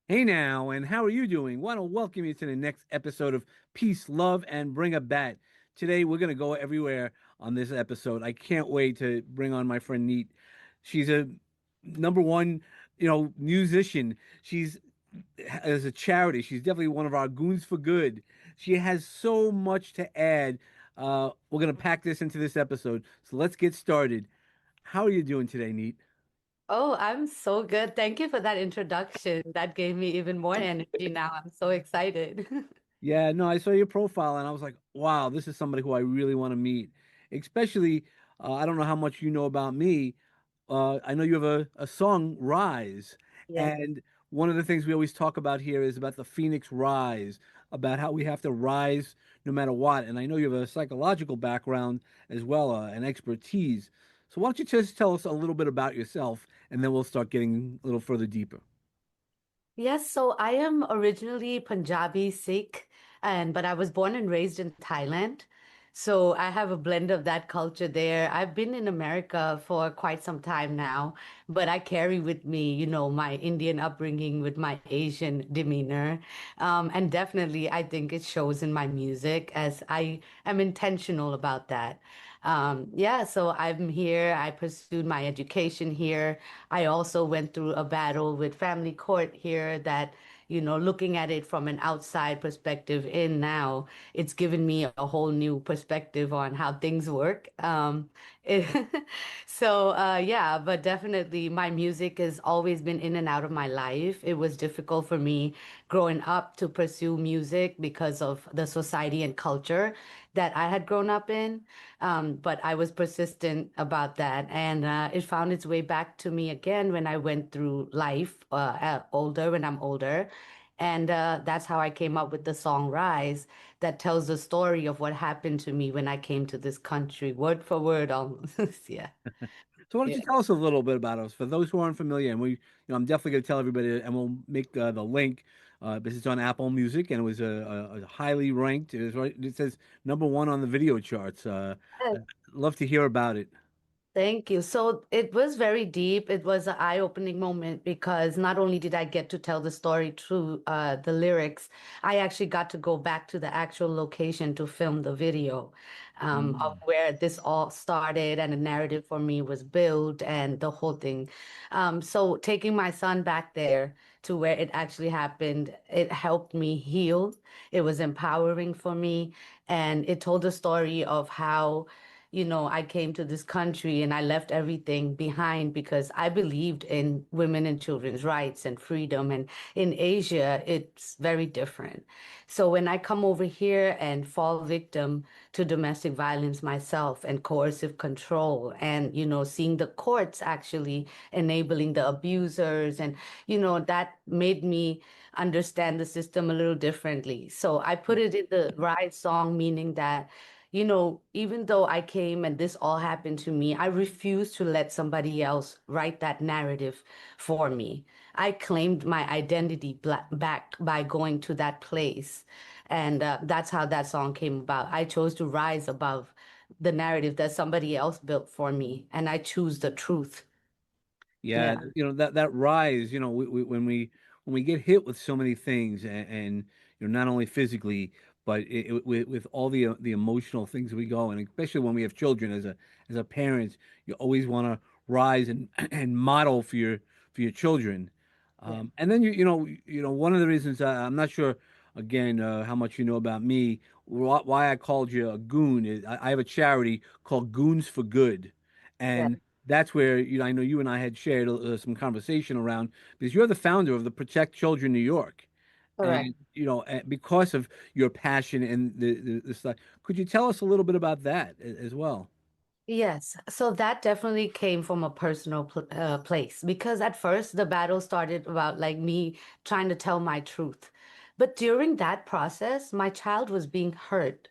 Hey now, and how are you doing? Want to welcome you to the next episode of Peace, Love, and Bring a Bat. Today we're going to go everywhere on this episode. I can't wait to bring on my friend Neat. She's a number one, musician. She's as a charity. She's definitely one of our goons for good. She has so much to add. We're going to pack this into this episode. So let's get started. How are you doing today, Neat? Oh, I'm so good. Thank you for that introduction. That gave me even more energy now. I'm so excited. Yeah, no, I saw your profile and I was like, wow, this is somebody who I really want to meet. Especially, I don't know how much you know about me. I know you have a song, Rise. Yes. And one of the things we always talk about here is about the Phoenix Rise, about how we have to rise no matter what. And I know you have a psychological background as well, and expertise. So why don't you just tell us a little bit about yourself and then we'll start getting a little further deeper. Yes, so I am originally Punjabi Sikh, and but I was born and raised in Thailand. So I have a blend of that culture there. I've been in America for quite some time now, but I carry with me, my Indian upbringing with my Asian demeanor. And definitely, I think it shows in my music as I am intentional about that. Yeah, so I'm here. I pursued my education here. I also went through a battle with family court here that, looking at it from an outside perspective in now, it's given me a whole new perspective on how things work. it- yeah, but definitely my music has always been in and out of my life. It was difficult for me growing up to pursue music because of the society and culture that I had grown up in. But I was persistent about that, and it found its way back to me again when I went through life when I'm older. And that's how I came up with the song Rise, that tells the story of what happened to me when I came to this country, word for word almost. Yeah. So why don't Yeah. you tell us a little bit about us for those who aren't familiar? And I'm definitely going to tell everybody, and we'll make the link. This is on Apple Music, and it was a highly ranked. It was right. It says number one on the video charts. I'd love to hear about it. Thank you. So it was very deep. It was an eye-opening moment because not only did I get to tell the story through the lyrics, I actually got to go back to the actual location to film the video of Mm. where this all started and a narrative for me was built and the whole thing. So taking my son back there to where it actually happened, it helped me heal. It was empowering for me, and it told the story of how I came to this country and I left everything behind because I believed in women and children's rights and freedom. And in Asia, it's very different. So when I come over here and fall victim to domestic violence myself and coercive control, and, seeing the courts actually enabling the abusers, and, that made me understand the system a little differently. So I put it in the right song, meaning that even though I came and this all happened to me, I refused to let somebody else write that narrative for me. I claimed my identity back by going to that place. And that's how that song came about. I chose to rise above the narrative that somebody else built for me, and I choose the truth. Yeah, Yeah. that rise. When we get hit with so many things, and not only physically, but with all the emotional things we go, and especially when we have children as a parent, you always want to rise and and model for your children. Yeah. And then one of the reasons I'm not sure again how much you know about me, why I called you a goon is I have a charity called Goons for Good, Yeah. and that's where I know you and I had shared some conversation around because you're the founder of the Protect Children New York, Correct. and because of your passion and the stuff, could you tell us a little bit about that as well? Yes, so that definitely came from a personal place because at first the battle started about like me trying to tell my truth. But during that process, my child was being hurt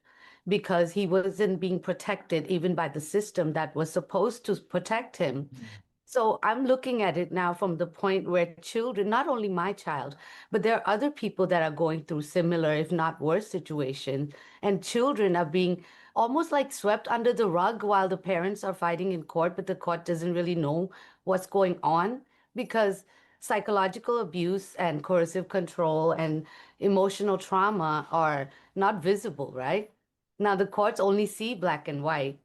because he wasn't being protected even by the system that was supposed to protect him. So I'm looking at it now from the point where children, not only my child, but there are other people that are going through similar, if not worse, situation, and children are being almost like swept under the rug while the parents are fighting in court, but the court doesn't really know what's going on because psychological abuse and coercive control and emotional trauma are not visible, right? Now, the courts only see black and white.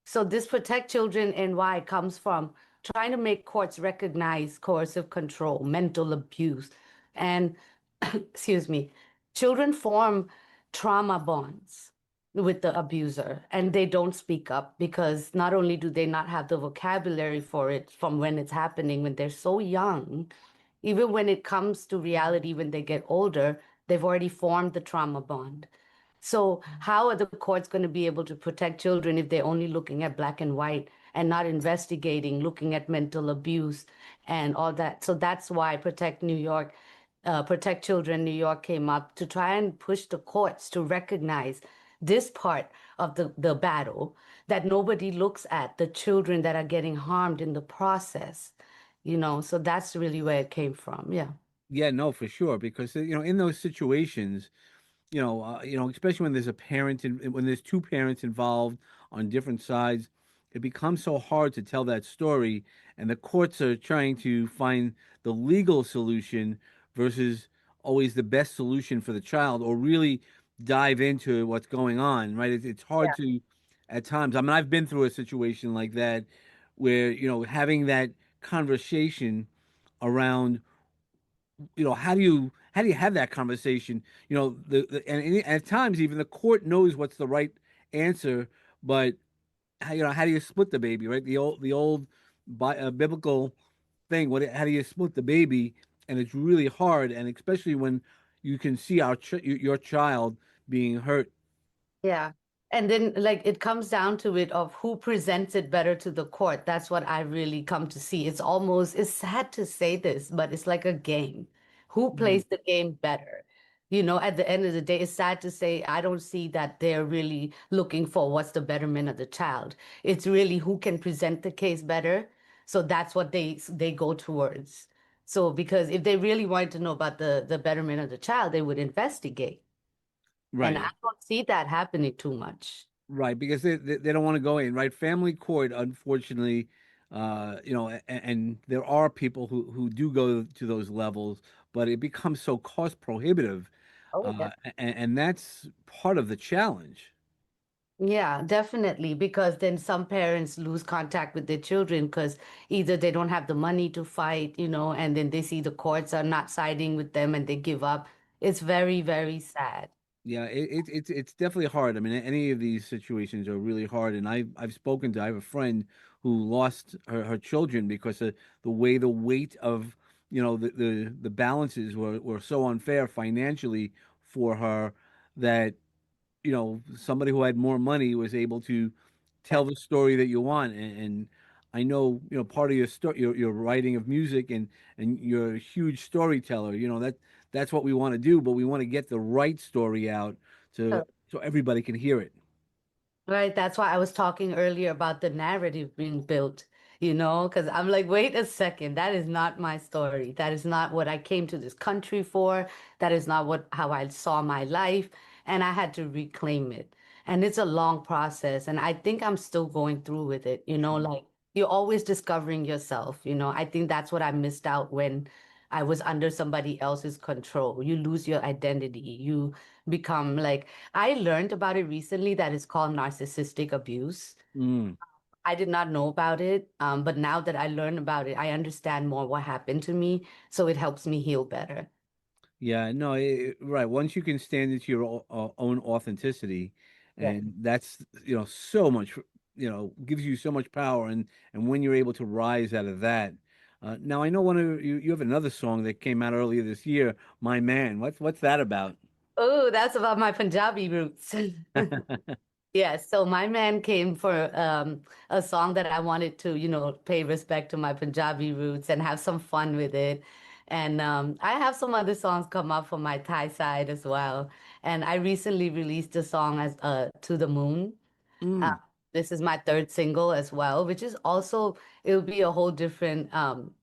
So, this protect children and why comes from trying to make courts recognize coercive control, mental abuse, and excuse me, children form trauma bonds with the abuser and they don't speak up because not only do they not have the vocabulary for it from when it's happening when they're so young, even when it comes to reality when they get older, they've already formed the trauma bond. So, how are the courts going to be able to protect children if they're only looking at black and white and not investigating, looking at mental abuse and all that? So, that's why Protect Children New York came up to try and push the courts to recognize this part of the battle that nobody looks at, the children that are getting harmed in the process, So, that's really where it came from. Yeah. Yeah, no, for sure. Because in those situations, especially when there's a parent and when there's two parents involved on different sides, it becomes so hard to tell that story, and the courts are trying to find the legal solution versus always the best solution for the child, or really dive into what's going on, right? It's hard to, at times. I mean, I've been through a situation like that where, having that conversation around how do you have that conversation? And at times even the court knows what's the right answer, but how do you split the baby, right? The old biblical thing. How do you split the baby? And it's really hard, and especially when you can see your child being hurt. Yeah. And then, like, it comes down to it of who presents it better to the court. That's what I really come to see. It's sad to say this, but it's like a game. Who Mm. plays the game better? At the end of the day, it's sad to say I don't see that they're really looking for what's the betterment of the child. It's really who can present the case better. So that's what they go towards. So because if they really wanted to know about the betterment of the child, they would investigate. And I Right. don't see that happening too much. Right, because they don't want to go in, right? Family court, unfortunately, and there are people who do go to those levels, but it becomes so cost prohibitive, Oh, yeah. and that's part of the challenge. Yeah, definitely. Because then some parents lose contact with their children because either they don't have the money to fight, and then they see the courts are not siding with them and they give up. It's very, very sad. Yeah, it's definitely hard. I mean, any of these situations are really hard, and I have a friend who lost her children because of the weight of the balances were so unfair financially for her that somebody who had more money was able to Yeah. tell the story that you want. And I know, part of your story, your writing of music, and you're a huge storyteller. That's what we want to do, but we want to get the right story out to so everybody can hear it. Right, that's why I was talking earlier about the narrative being built, because I'm like, wait a second, that is not my story. That is not what I came to this country for. That is not how I saw my life, and I had to reclaim it. And it's a long process, and I think I'm still going through with it, like you're always discovering yourself, I think that's what I missed out when I was under somebody else's control. You lose your identity. You become like I learned about it recently that it's called narcissistic abuse. Mm. I did not know about it, but now that I learn about it, I understand more what happened to me, so it helps me heal better. Yeah, no, right. Once you can stand into your own authenticity, Yeah. and that's so much, gives you so much power, and when you're able to rise out of that. Now I know one of you have another song that came out earlier this year, "My Man." What's that about? Oh, that's about my Punjabi roots. Yeah, so my man came for a song that I wanted to, pay respect to my Punjabi roots and have some fun with it. And I have some other songs come up for my Thai side as well. And I recently released a song as To the Moon. Uh, Mm. this is my third single as well, which is also, it'll be a whole different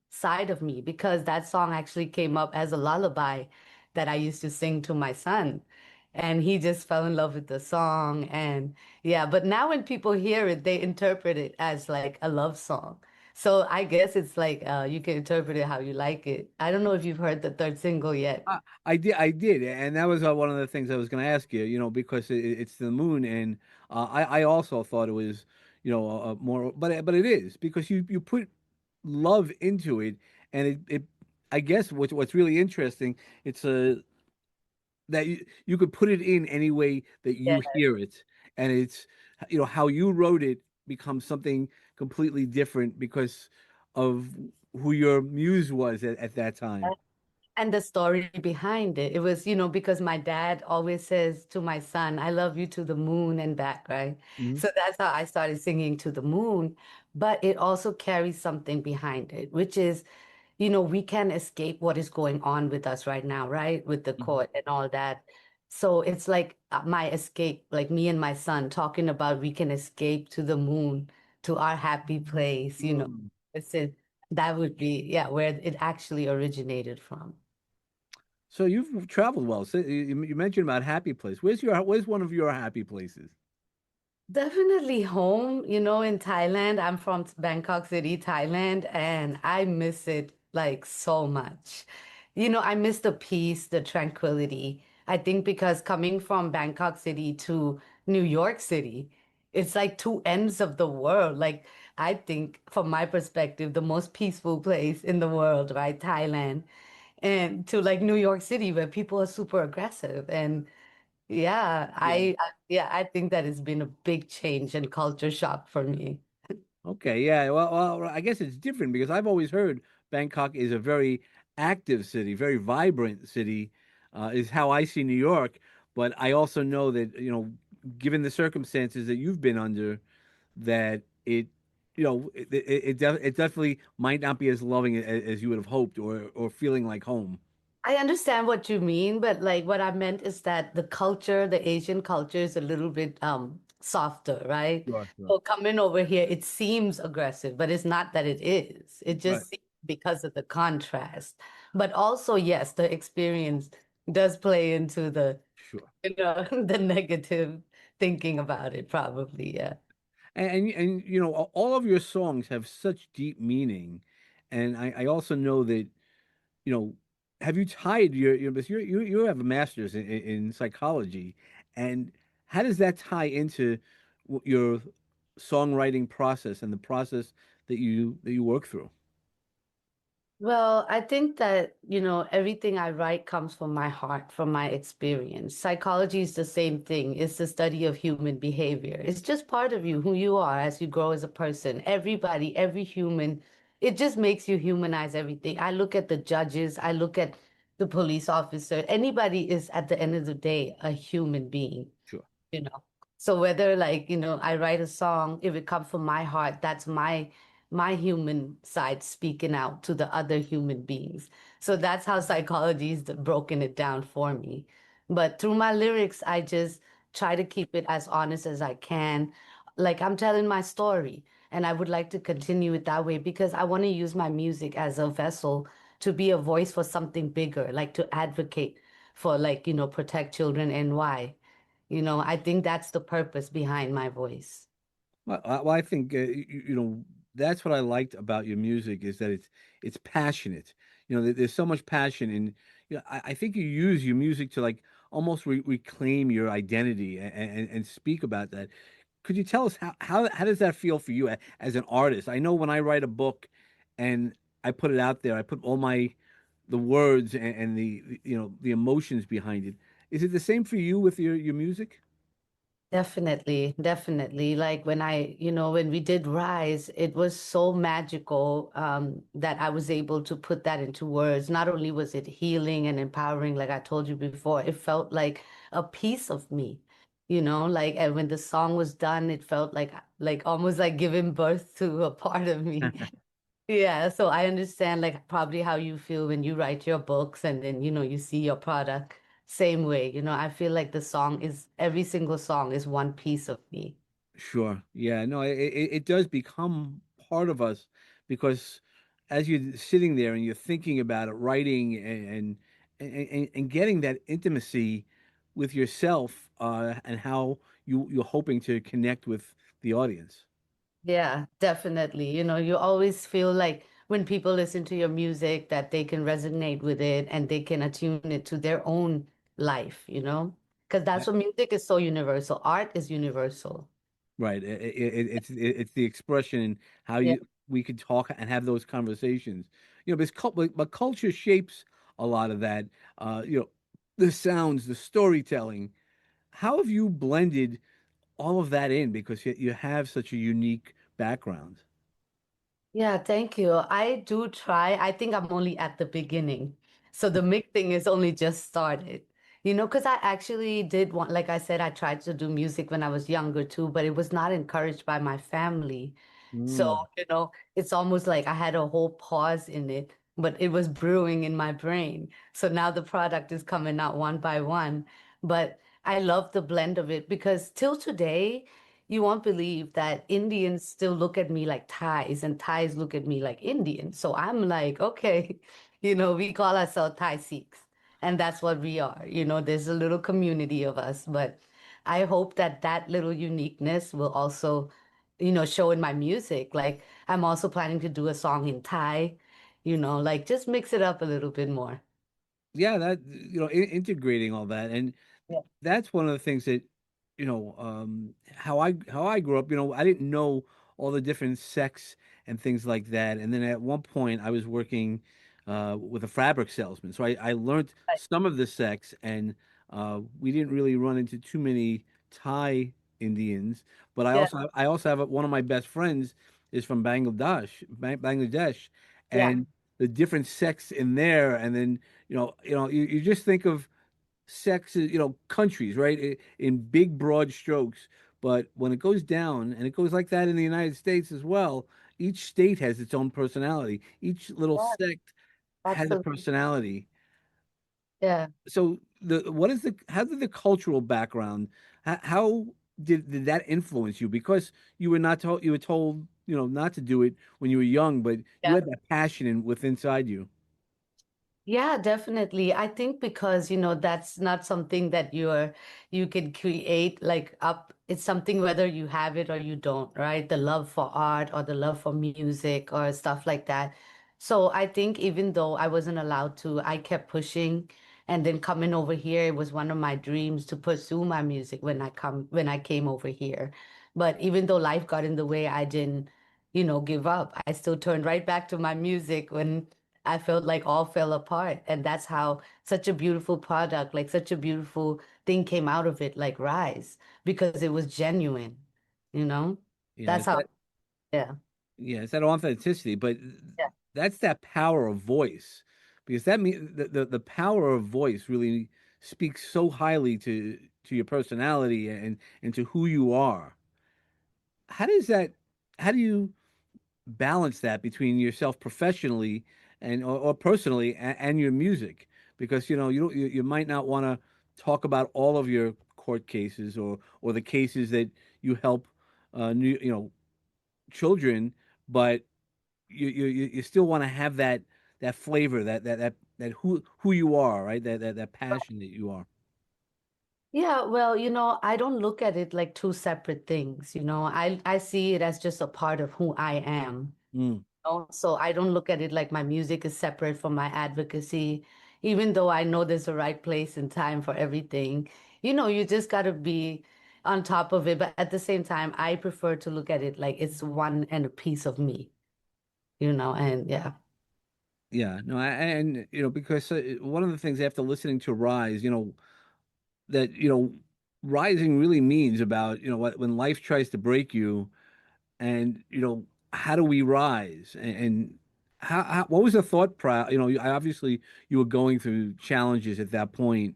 side of me because that song actually came up as a lullaby that I used to sing to my son. And he just fell in love with the song. And yeah, but now when people hear it, they interpret it as like a love song. So I guess it's like you can interpret it how you like it. I don't know if you've heard the third single yet. I did, and that was one of the things I was going to ask you. Because it's the moon, and I also thought it was, more, but it is because you put love into it, and it I guess what's really interesting, it's a that you could put it in any way that Yeah. you hear it, and it's how you wrote it becomes something completely different because of who your muse was at that time. And the story behind it. It was, because my dad always says to my son, I love you to the moon and back, right? Mhm. So that's how I started singing to the moon. But it also carries something behind it, which is, we can't escape what is going on with us right now, right? With the court and all that. So it's like my escape, like me and my son talking about we can escape to the moon, to our happy place. Mhm. It's it, that would be, yeah, where it actually originated from. So you've traveled well. So you mentioned about happy place. Where's one of your happy places? Definitely home, in Thailand. I'm from Bangkok City, Thailand, and I miss it like so much. I miss the peace, the tranquility. I think because coming from Bangkok City to New York City, it's like two ends of the world. Like, I think from my perspective, the most peaceful place in the world, right? Thailand. And to like New York City, where people are super aggressive. And yeah, Yeah. yeah, I think that has been a big change and culture shock for me. Okay. Yeah. Well, I guess it's different because I've always heard Bangkok is a very active city, very vibrant city, is how I see New York. But I also know that, given the circumstances that you've been under, that it definitely might not be as loving as you would have hoped, or feeling like home. I understand what you mean, but like what I meant is that the culture, the Asian culture is a little bit softer, right? Sure, sure. So coming over here, it seems aggressive, but it's not that it is. It Right. just seems because of the contrast. But also, yes, the experience does play into the, Sure. the negative thinking about it, probably, yeah. And all of your songs have such deep meaning, and I also know that you know have you tied because you have a master's in psychology, and how does that tie into your songwriting process and the process that you work through? Well, I think that, everything I write comes from my heart, from my experience. Psychology is the same thing. It's the study of human behavior. It's just part of you, who you are as you grow as a person. Everybody, every human, it just makes you humanize everything. I look at the judges, I look at the police officer. Anybody is, at the end of the day, a human being Sure. you know. So whether like, I write a song, if it comes from my heart, that's my human side speaking out to the other human beings. So that's how psychology is broken it down for me. But through my lyrics, I just try to keep it as honest as I can. Like I'm telling my story, and I would like to continue it that way because I want to use my music as a vessel to be a voice for something bigger, like to advocate for like, protect children and why. I think that's the purpose behind my voice. Well, I think that's what I liked about your music is that it's passionate. There's so much passion, and I think you use your music to like almost reclaim your identity and speak about that. Could you tell us how does that feel for you as an artist? I know when I write a book and I put it out there, I put all the words and the emotions behind it. Is it the same for you with your music? Definitely, definitely. Like when we did Rise, it was so magical that I was able to put that into words. Not only was it healing and empowering, like I told you before, it felt like a piece of me, like and when the song was done, it felt like almost like giving birth to a part of me. Yeah, so I understand like probably how you feel when you write your books and then you see your product. Same way, I feel like every single song is one piece of me. Sure. Yeah. No, it does become part of us because as you're sitting there and you're thinking about it, writing and getting that intimacy with yourself, and how you're hoping to connect with the audience. Yeah, definitely. You always feel like when people listen to your music that they can resonate with it and they can attune it to their own life. Because that's what music is so universal. Art is universal. Right. It's the expression and how Yeah. you we could talk and have those conversations. Because but culture shapes a lot of that. The sounds, the storytelling. How have you blended all of that in? Because you have such a unique background. Yeah, thank you. I do try. I think I'm only at the beginning. So the mixing is only just started. Because I actually did want, like I said, I tried to do music when I was younger too, but it was not encouraged by my family. So, Mm. it's almost like I had a whole pause in it, but it was brewing in my brain. So now the product is coming out one by one. But I love the blend of it because till today, you won't believe that Indians still look at me like Thais and Thais look at me like Indians. So I'm like, okay, we call ourselves Thai Sikhs, and that's what we are. There's a little community of us, but I hope that that little uniqueness will also, show in my music. Like I'm also planning to do a song in Thai, like just mix it up a little bit more. Yeah, that integrating all that, and Yeah. that's one of the things that how I grew up. I didn't know all the different sects and things like that. And then at one point, I was working with a fabric salesman, so I learned Right. some of the sects, and we didn't really run into too many Thai Indians. But Yeah. I also have one of my best friends is from Bangladesh, Yeah. and the different sects in there, and then you just think of sex, countries, right? In big, broad strokes. But when it goes down, and it goes like that in the United States as well, each state has its own personality. Each little Yeah. sect has a Absolutely. personality. Yeah. So how did the cultural background, how did that influence you? Because you were told, not to do it when you were young, but you Yeah. had that passion with inside you. Yeah, definitely. I think because, that's not something that you can create like up. It's something whether you have it or you don't, right? The love for art or the love for music or stuff like that. So I think even though I wasn't allowed to, I kept pushing. And then coming over here, it was one of my dreams to pursue my music when I came over here. But even though life got in the way, I didn't, give up. I still turned right back to my music when I felt like all fell apart. And that's how such a beautiful product, like such a beautiful thing came out of it, like Rise, because it was genuine, you know? Yeah, That's it's how, that yeah. Yeah, it's that authenticity, but Yeah. that's that power of voice, because that means the power of voice really speaks so highly to your personality and to who you are. How does that how do you balance that between yourself professionally or personally and your music? Because you might not want to talk about all of your court cases or the cases that you help new children, but you still want to have that flavor, that who you are, right? That passion that you are. Yeah, well, I don't look at it like two separate things, I see it as just a part of who I am. Mm. So I don't look at it like my music is separate from my advocacy, even though I know there's a right place and time for everything. You just got to be on top of it. But at the same time, I prefer to look at it like it's one and a piece of me, and yeah. Yeah, no, and because one of the things after listening to Rise, that rising really means about what when life tries to break you, and how do we rise, and what was the thought pro obviously you were going through challenges at that point,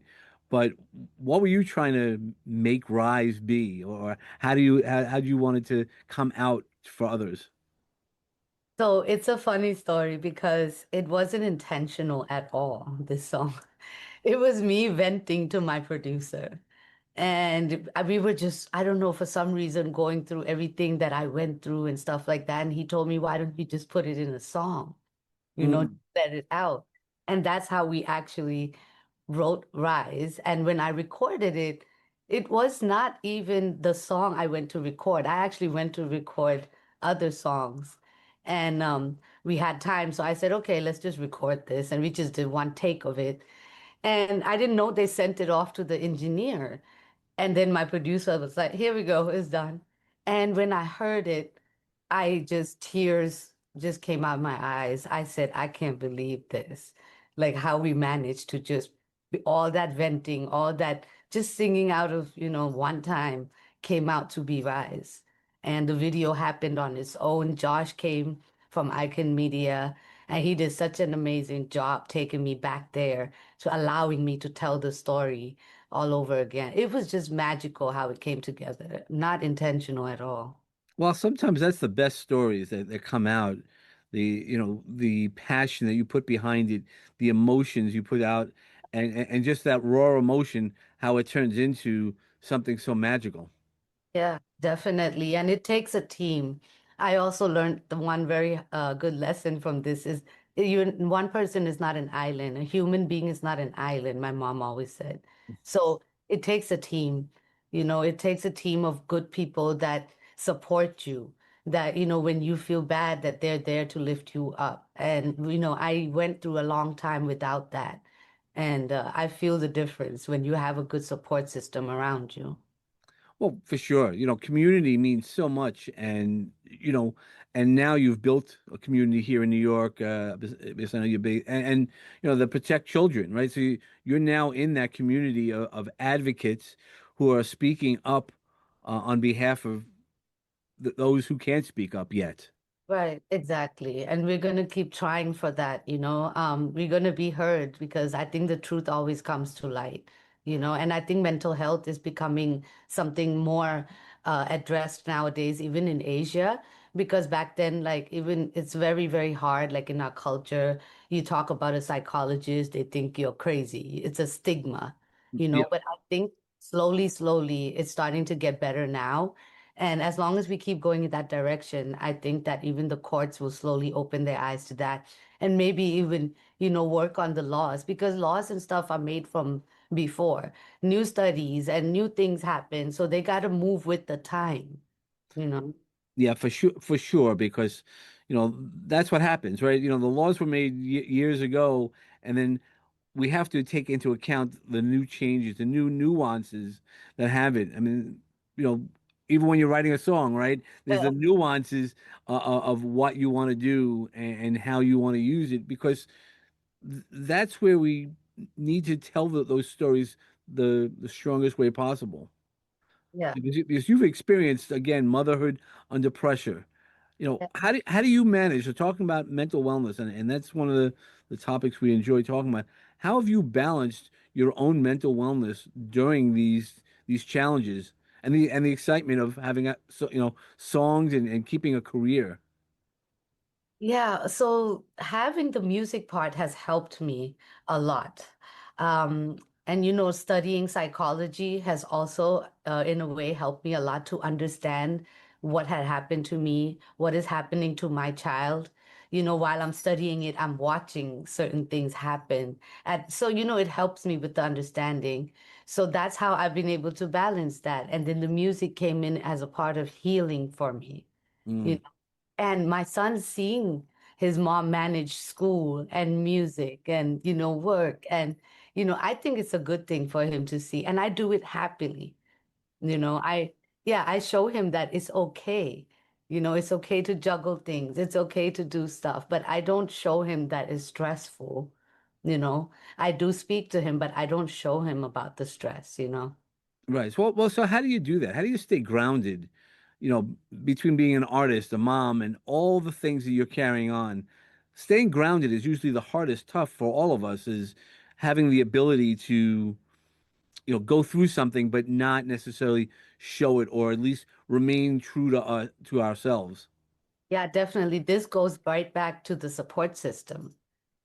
but what were you trying to make rise be, or how do you want it to come out for others? So it's a funny story because it wasn't intentional at all, this song. It was me venting to my producer. And we were just, I don't know, for some reason going through everything that I went through and stuff like that. And he told me, why don't you just put it in a song? Mm. Let it out. And that's how we actually wrote Rise. And when I recorded it was not even the song I went to record. I actually went to record other songs. And we had time. So I said, okay, let's just record this. And we just did one take of it. And I didn't know they sent it off to the engineer. And then my producer was like, here we go, it's done. And when I heard it, I just, tears just came out my eyes. I said, I can't believe this. Like how we managed to just all that venting, all that just singing out of, one time came out to be Rise. And the video happened on its own. Josh came from Icon Media, and he did such an amazing job taking me back there to allowing me to tell the story all over again. It was just magical how it came together, not intentional at all. Well, sometimes that's the best stories that come out. The passion that you put behind it, the emotions you put out, and just that raw emotion, how it turns into something so magical. Yeah, definitely. And it takes a team. I also learned the one very good lesson from this is one person is not an island. A human being is not an island, my mom always said. So it takes a team. It takes a team of good people that support you, that, when you feel bad, that they're there to lift you up. And, I went through a long time without that. And I feel the difference when you have a good support system around you. Well, for sure. Community means so much, and now you've built a community here in New York, based on your base, and the Protect Children, right? So you're now in that community of advocates who are speaking up on behalf of those who can't speak up yet. Right, exactly. And we're going to keep trying for that. We're going to be heard because I think the truth always comes to light. And I think mental health is becoming something more addressed nowadays, even in Asia, because back then, like, even it's very, very hard, like in our culture, you talk about a psychologist, they think you're crazy. It's a stigma. Yeah. But I think slowly, slowly, it's starting to get better now. And as long as we keep going in that direction, I think that even the courts will slowly open their eyes to that and maybe even, work on the laws because laws and stuff are made from before. New studies and new things happen. So they got to move with the time. Yeah, for sure, because that's what happens, right? The laws were made years ago, and then we have to take into account the new changes, the new nuances that have it. I mean, you know, even when you're writing a song, right? There's the Yeah. nuances of what you want to do and how you want to use it, because that's where we need to tell those stories the strongest way possible. Yeah. Because you've experienced again motherhood under pressure. How do you manage? So talking about mental wellness, and that's one of the topics we enjoy talking about. How have you balanced your own mental wellness during these challenges and the excitement of having songs and keeping a career? Yeah, so having the music part has helped me a lot. Um, and studying psychology has also, in a way, helped me a lot to understand what had happened to me, what is happening to my child. While I'm studying it, I'm watching certain things happen. And so, it helps me with the understanding. So that's how I've been able to balance that. And then the music came in as a part of healing for me. You Mm. know. And my son seeing his mom manage school and music and, work. And, I think it's a good thing for him to see. And I do it happily. Yeah, I show him that it's okay. It's okay to juggle things. It's okay to do stuff. But I don't show him that it's stressful. I do speak to him, but I don't show him about the stress. Right. So how do you do that? How do you stay grounded, between being an artist, a mom, and all the things that you're carrying on? Staying grounded is usually the hardest, tough for all of us, is having the ability to, go through something, but not necessarily show it, or at least remain true to ourselves. Yeah, definitely. This goes right back to the support system.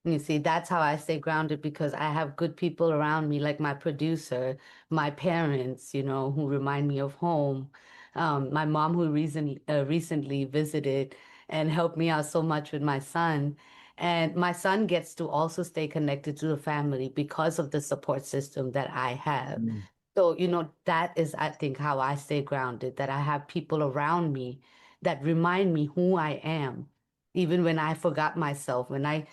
You see, that's how I stay grounded because I have good people around me, like my producer, my parents, who remind me of home, my mom who recently visited and helped me out so much with my son. And my son gets to also stay connected to the family because of the support system that I have. So, that is, I think, how I stay grounded, that I have people around me that remind me who I am. Even when I forgot myself, when I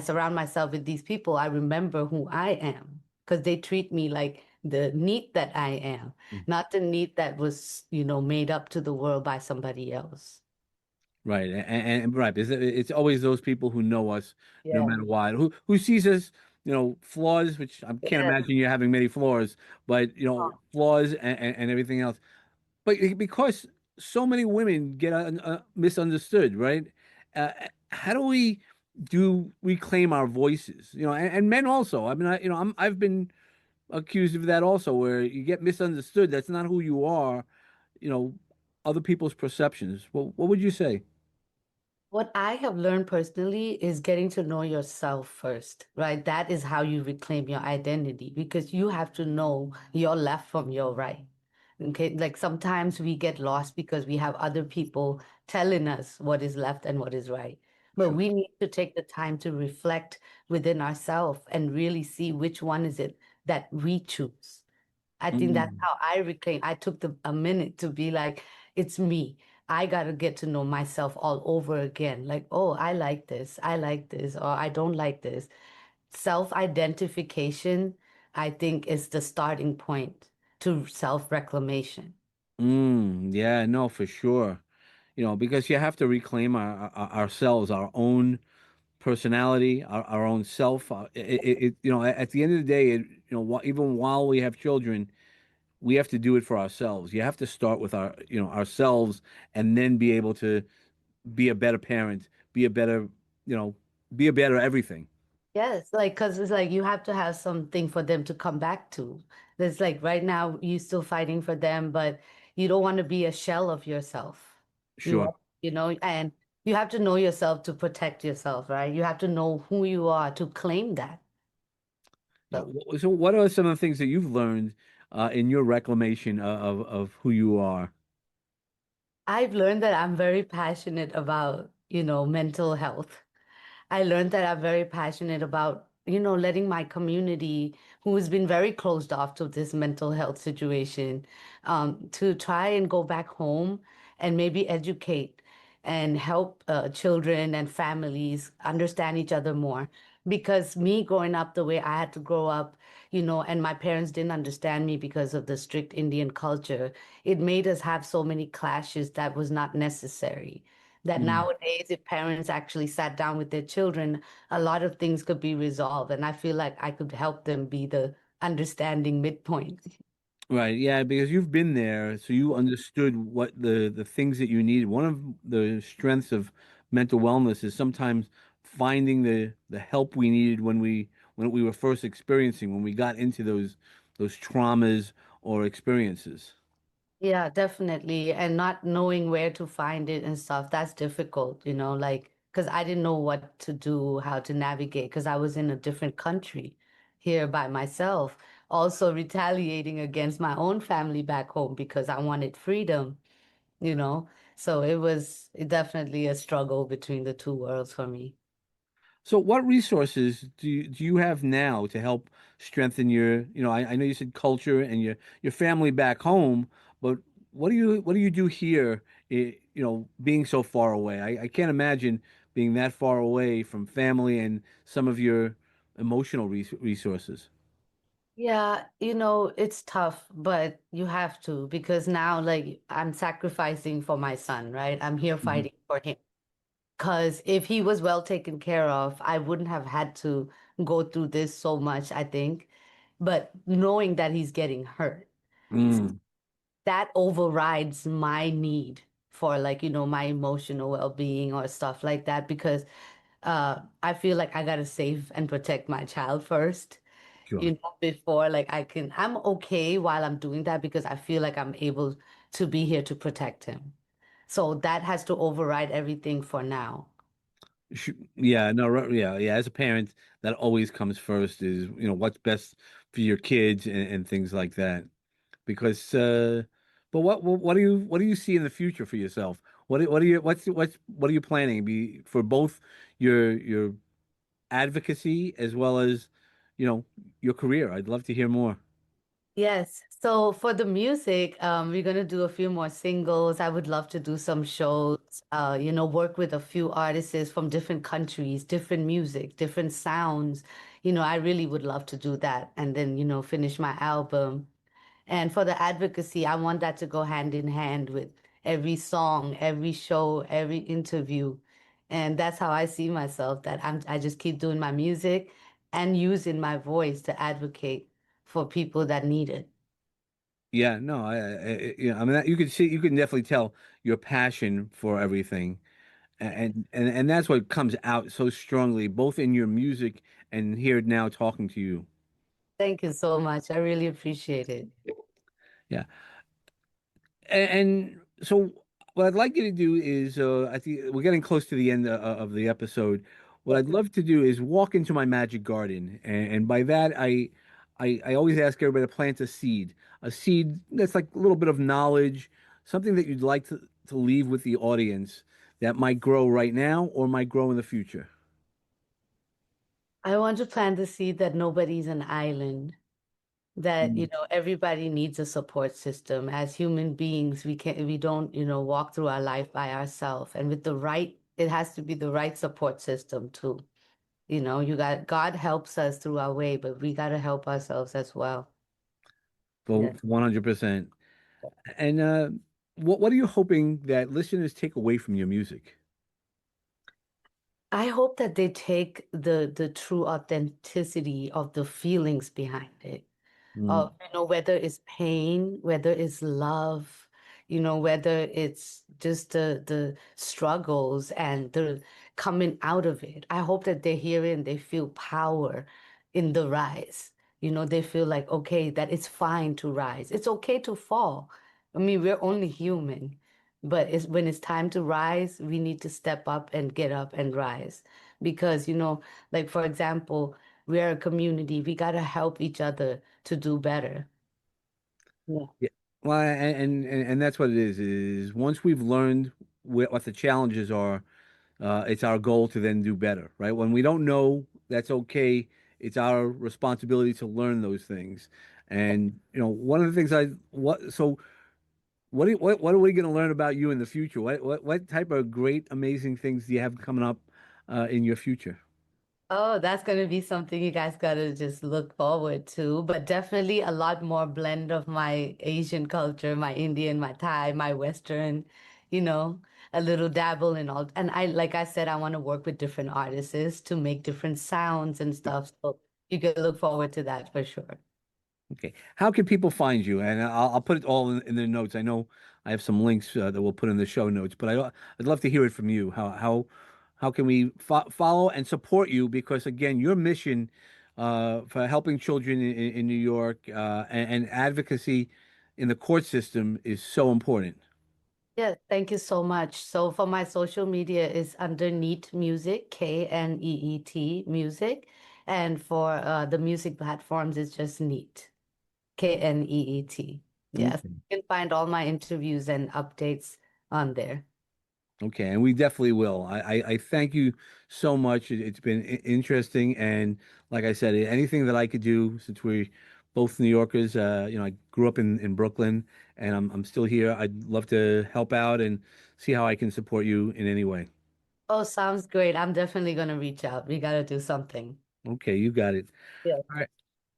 surround myself with these people, I remember who I am because they treat me like the Neet that I am, not the Neet that was, made up to the world by somebody else. Right, and right, because it's always those people who know us, no Yeah. matter what, who sees us, flaws, which I can't Yeah. imagine you having many flaws, but flaws and everything else. But because so many women get misunderstood, right? Uh, how do we do reclaim our voices? And men also. I mean, I've been accused of that also, where you get misunderstood. That's not who you are. You know, other people's perceptions. What would you say? What I have learned personally is getting to know yourself first, right? That is how you reclaim your identity because you have to know your left from your right. Okay, like sometimes we get lost because we have other people telling us what is left and what is right. But Sure. we need to take the time to reflect within ourselves and really see which one is it that we choose. I think that's Mm. how I reclaim. I took a minute to be like, it's me. I got to get to know myself all over again. Like, oh, I like this. I like this, or I don't like this. Self-identification, I think, is the starting point to self-reclamation. Yeah, no, for sure. Because you have to reclaim ourselves, our own personality, our own self. At the end of the day, even while we have children, we have to do it for ourselves. You have to start with ourselves, and then be able to be a better parent, be a better, you know, be a better everything. Yes, like, because it's like you have to have something for them to come back to. There's like right now, you're still fighting for them, but you don't want to be a shell of yourself. You Sure. want, and you have to know yourself to protect yourself, right? You have to know who you are to claim that. So So what are some of the things that you've learned in your reclamation of who you are? I've learned that I'm very passionate about, mental health. I learned that I'm very passionate about, letting my community, who's been very closed off to this mental health situation, to try and go back home and maybe educate and help children and families understand each other more. Because me growing up the way I had to grow up, and my parents didn't understand me because of the strict Indian culture, it made us have so many clashes that was not necessary that Mm. nowadays, if parents actually sat down with their children, a lot of things could be resolved. And I feel like I could help them be the understanding midpoint. Right, yeah, because you've been there, so you understood what the things that you needed. One of the strengths of mental wellness is sometimes finding the help we needed when we were first experiencing, when we got into those traumas or experiences. Yeah, definitely. And not knowing where to find it and stuff, that's difficult, like, because I didn't know what to do, how to navigate, because I was in a different country here by myself, also retaliating against my own family back home because I wanted freedom, you know? So it was definitely a struggle between the two worlds for me. So what resources do you have now to help strengthen I know you said culture and your family back home, but what do you do here, being so far away? I can't imagine being that far away from family and some of your emotional resources. Yeah, it's tough, but you have to because now, like, I'm sacrificing for my son, right? I'm here Mhm. fighting for him. Because if he was well taken care of, I wouldn't have had to go through this so much, I think. But knowing that he's getting hurt, Mm. that overrides my need for, like, my emotional well-being or stuff like that because I feel like I gotta save and protect my child first, Sure. before like I'm okay while I'm doing that because I feel like I'm able to be here to protect him. So that has to override everything for now. Yeah, no, yeah, yeah. As a parent, that always comes first is, what's best for your kids and things like that. Because but what do you see in the future for yourself? What are you what are you planning be for both your advocacy as well as, you know, your career? I'd love to hear more. Yes. So for the music, we're gonna do a few more singles. I would love to do some shows, work with a few artists from different countries, different music, different sounds. I really would love to do that and then, finish my album. And for the advocacy, I want that to go hand in hand with every song, every show, every interview. And that's how I see myself, that I just keep doing my music and using my voice to advocate for people that need it. Yeah, no, I mean, you can see, you can definitely tell your passion for everything, and that's what comes out so strongly, both in your music and here now talking to you. Thank you so much. I really appreciate it. Yeah. And so, what I'd like you to do is, I think we're getting close to the end of the episode. What I'd love to do is walk into my magic garden, and by that, I always ask everybody to plant a seed that's like a little bit of knowledge, something that you'd like to leave with the audience that might grow right now or might grow in the future. I want to plant the seed that nobody's an island, that, Mm. everybody needs a support system. As human beings, we don't, walk through our life by ourselves. And with the right, it has to be the right support system too. God helps us through our way, but we got to help ourselves as well. For Yeah. 100%. And what are you hoping that listeners take away from your music? I hope that they take the true authenticity of the feelings behind it. Mm. Whether it's pain, whether it's love, whether it's just the struggles and the coming out of it. I hope that they hear it and they feel power in the rise. They feel like, okay, that it's fine to rise. It's okay to fall. I mean, we're only human, but when it's time to rise, we need to step up and get up and rise. Because, like for example, we're a community. We got to help each other to do better. Yeah. Yeah. Well, and that's what it is once we've learned what the challenges are, it's our goal to then do better, right? When we don't know, that's okay. It's our responsibility to learn those things. And one of the things what are we going to learn about you in the future? What type of great, amazing things do you have coming up in your future? Oh, that's going to be something you guys got to just look forward to. But definitely a lot more blend of my Asian culture, my Indian, my Thai, my Western, you know, a little dabble in all. And like I said, I want to work with different artists to make different sounds and stuff. So you can look forward to that for sure. Okay. How can people find you? And I'll put it all in the notes. I know I have some links that we'll put in the show notes, but I'd love to hear it from you. How can we follow and support you? Because again, your mission for helping children in New York and advocacy in the court system is so important. Yeah, thank you so much. So for my social media is under Kneet Music, Kneet Music. And for the music platforms, it's just Kneet, Kneet. Yes, Okay. you can find all my interviews and updates on there. Okay, and we definitely will. I thank you so much. It's been interesting, and like I said, anything that I could do since we're both New Yorkers, I grew up in Brooklyn, and I'm still here. I'd love to help out and see how I can support you in any way. Oh, sounds great. I'm definitely going to reach out. We got to do something. Okay, you got it. Yeah. All right.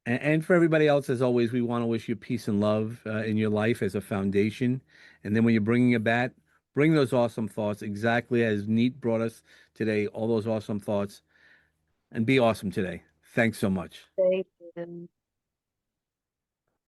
And for everybody else, as always, we want to wish you peace and love in your life as a foundation. And then when you're bringing it back, bring those awesome thoughts exactly as Neat brought us today, all those awesome thoughts, and be awesome today. Thanks so much. Thank you.